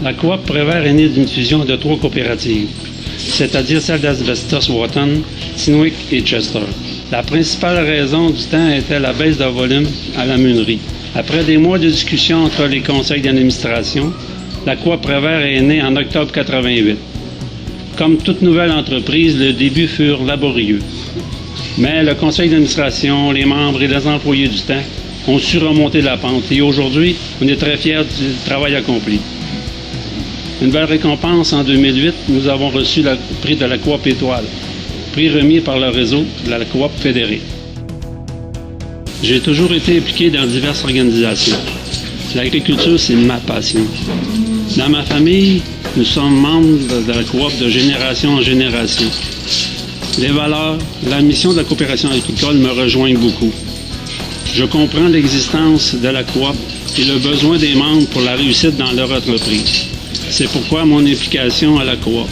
La coop Prévert est née d'une fusion de 3 coopératives, c'est-à-dire celles d'Asbestos Wotton, Tinwick et Chester. La principale raison du temps était la baisse de volume à la meunerie. Après des mois de discussion entre les conseils d'administration, la coop Prévert est née en octobre 88. Comme toute nouvelle entreprise, les débuts furent laborieux. Mais le conseil d'administration, les membres et les employés du temps ont su remonter la pente et aujourd'hui, on est très fiers du travail accompli. Une belle récompense en 2008, nous avons reçu le prix de la coop Étoile, prix remis par le réseau de la coop fédérée. J'ai toujours été impliqué dans diverses organisations. L'agriculture, c'est ma passion. Dans ma famille, nous sommes membres de la coop de génération en génération. Les valeurs, la mission de la coopération agricole me rejoignent beaucoup. Je comprends l'existence de la coop et le besoin des membres pour la réussite dans leur entreprise. C'est pourquoi mon implication à la coop.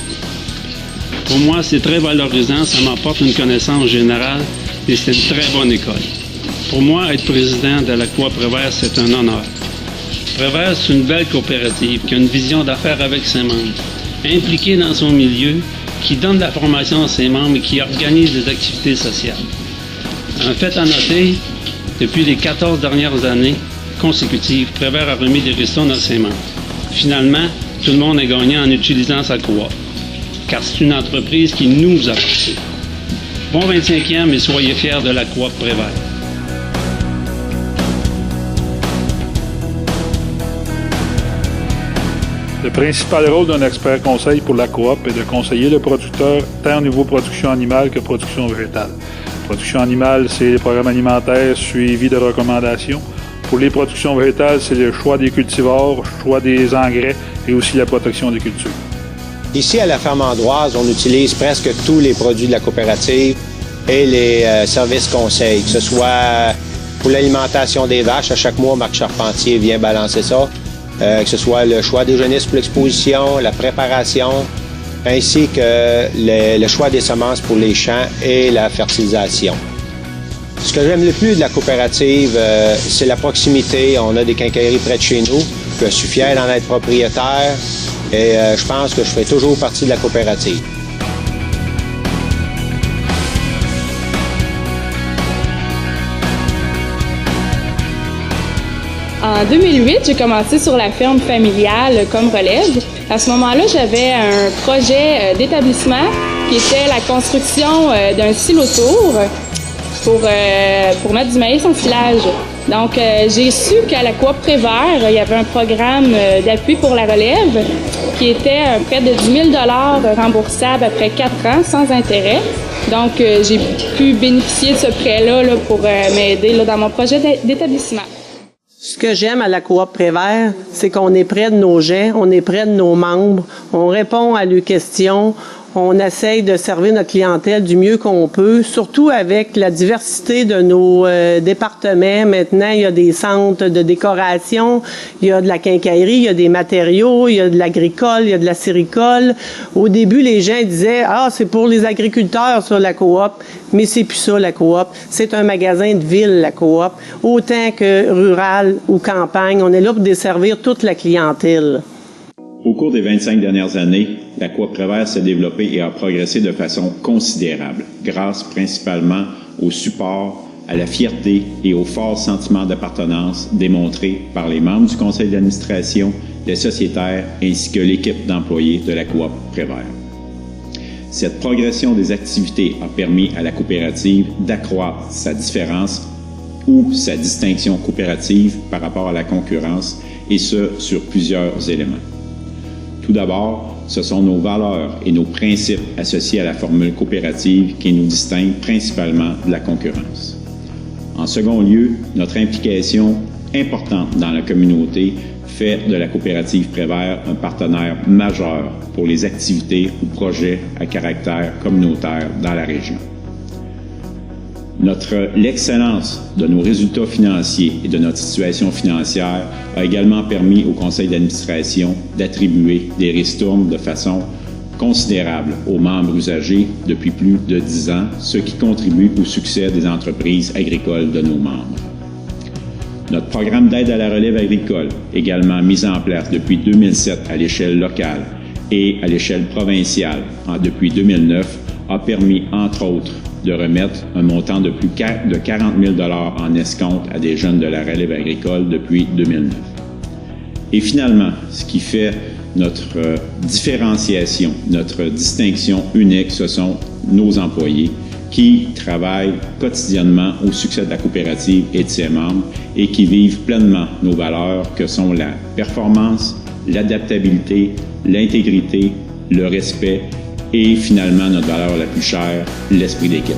Pour moi, c'est très valorisant, ça m'apporte une connaissance générale et c'est une très bonne école. Pour moi, être président de la coop Prévert, c'est un honneur. Prévert, c'est une belle coopérative qui a une vision d'affaires avec ses membres, impliquée dans son milieu, qui donne de la formation à ses membres et qui organise des activités sociales. Un fait à noter, depuis les 14 dernières années consécutives, Prévert a remis des ristournes à ses membres. Finalement, tout le monde est gagnant en utilisant sa coop, car c'est une entreprise qui nous appartient. Bon 25e et soyez fiers de la coop Prévert. Le principal rôle d'un expert conseil pour la coop est de conseiller le producteur tant au niveau production animale que production végétale. Production animale, c'est les programmes alimentaires suivis de recommandations. Pour les productions végétales, c'est le choix des cultivars, le choix des engrais et aussi la protection des cultures. Ici, à la ferme Ambroise, on utilise presque tous les produits de la coopérative et les services conseils, que ce soit pour l'alimentation des vaches. À chaque mois, Marc Charpentier vient balancer ça. Que ce soit le choix des jeunisses pour l'exposition, la préparation, ainsi que le choix des semences pour les champs et la fertilisation. Ce que j'aime le plus de la coopérative, c'est la proximité. On a des quincailleries près de chez nous. Je suis fier d'en être propriétaire et je pense que je fais toujours partie de la coopérative. En 2008, j'ai commencé sur la ferme familiale comme relève. À ce moment-là, j'avais un projet d'établissement qui était la construction d'un silotour pour mettre du maïs en silage. Donc, j'ai su qu'à la coop Prévert, il y avait un programme d'appui pour la relève qui était un prêt de 10 000 $ remboursable après 4 ans sans intérêt. Donc, j'ai pu bénéficier de ce prêt-là pour m'aider dans mon projet d'établissement. Ce que j'aime à la coop Prévert, c'est qu'on est près de nos gens, on est près de nos membres, on répond à leurs questions, on essaye de servir notre clientèle du mieux qu'on peut, surtout avec la diversité de nos départements. Maintenant, il y a des centres de décoration, il y a de la quincaillerie, il y a des matériaux, il y a de l'agricole, il y a de la séricole. Au début, les gens disaient « Ah, c'est pour les agriculteurs, ça, la coop ». Mais c'est plus ça, la coop. C'est un magasin de ville, la coop. Autant que rural ou campagne, on est là pour desservir toute la clientèle. Au cours des 25 dernières années, la coop Prévert s'est développée et a progressé de façon considérable, grâce principalement au support, à la fierté et au fort sentiment d'appartenance démontré par les membres du conseil d'administration, les sociétaires ainsi que l'équipe d'employés de la coop Prévert. Cette progression des activités a permis à la coopérative d'accroître sa différence ou sa distinction coopérative par rapport à la concurrence, et ce, sur plusieurs éléments. Tout d'abord, ce sont nos valeurs et nos principes associés à la formule coopérative qui nous distinguent principalement de la concurrence. En second lieu, notre implication importante dans la communauté fait de la coopérative Prévert un partenaire majeur pour les activités ou projets à caractère communautaire dans la région. L'excellence de nos résultats financiers et de notre situation financière a également permis au conseil d'administration d'attribuer des ristournes de façon considérable aux membres usagers depuis plus de 10 ans, ce qui contribue au succès des entreprises agricoles de nos membres. Notre programme d'aide à la relève agricole, également mis en place depuis 2007 à l'échelle locale et à l'échelle provinciale depuis 2009, a permis, entre autres, de remettre un montant de plus de 40 000 $ en escompte à des jeunes de la relève agricole depuis 2009. Et finalement, ce qui fait notre différenciation, notre distinction unique, ce sont nos employés qui travaillent quotidiennement au succès de la coopérative et de ses membres et qui vivent pleinement nos valeurs que sont la performance, l'adaptabilité, l'intégrité, le respect et finalement notre valeur la plus chère, l'esprit d'équipe.